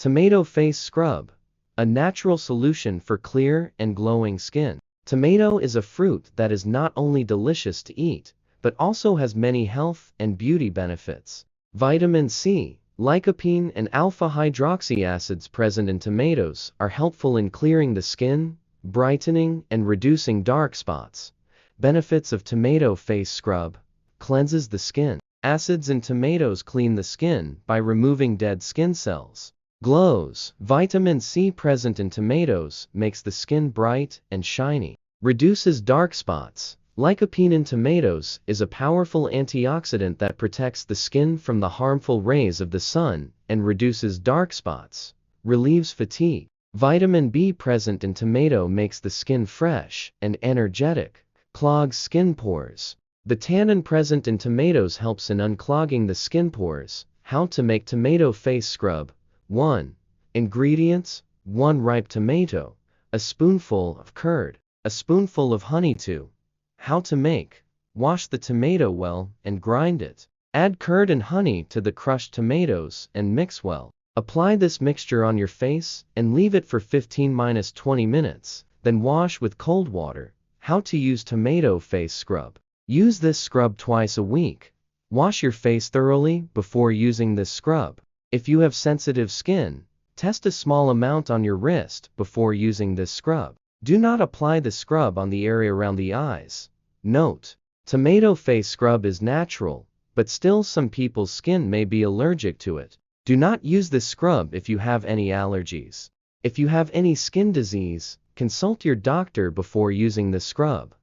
Tomato face scrub, a natural solution for clear and glowing skin. Tomato is a fruit that is not only delicious to eat, but also has many health and beauty benefits. Vitamin C, lycopene and alpha-hydroxy acids present in tomatoes are helpful in clearing the skin, brightening and reducing dark spots. Benefits of tomato face scrub: cleanses the skin. Acids in tomatoes clean the skin by removing dead skin cells. Glows. Vitamin C present in tomatoes makes the skin bright and shiny. Reduces dark spots. Lycopene in tomatoes is a powerful antioxidant that protects the skin from the harmful rays of the sun and reduces dark spots. Relieves fatigue. Vitamin B present in tomato makes the skin fresh and energetic. Clogs skin pores. The tannin present in tomatoes helps in unclogging the skin pores. How to make tomato face scrub. 1. Ingredients: 1 ripe tomato, a spoonful of curd, a spoonful of honey. 2. How to make: wash the tomato well and grind it. Add curd and honey to the crushed tomatoes and mix well. Apply this mixture on your face and leave it for 15–20 minutes, then wash with cold water. How to use tomato face scrub. Use this scrub twice a week. Wash your face thoroughly before using this scrub. If you have sensitive skin, test a small amount on your wrist before using this scrub. Do not apply the scrub on the area around the eyes. Note: tomato face scrub is natural, but still some people's skin may be allergic to it. Do not use this scrub if you have any allergies. If you have any skin disease, consult your doctor before using this scrub.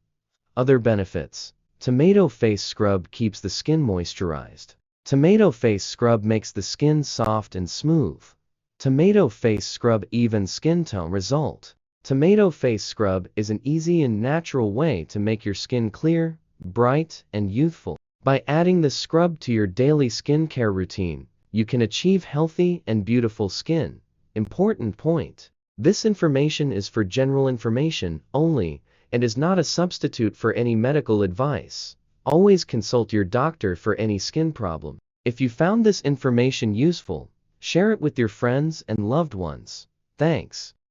Other benefits: tomato face scrub keeps the skin moisturized. Tomato face scrub makes the skin soft and smooth. Tomato face scrub even skin tone result. Tomato face scrub is an easy and natural way to make your skin clear, bright, and youthful. By adding this scrub to your daily skincare routine, you can achieve healthy and beautiful skin. Important point: this information is for general information only and is not a substitute for any medical advice. Always consult your doctor for any skin problem. If you found this information useful, share it with your friends and loved ones. Thanks.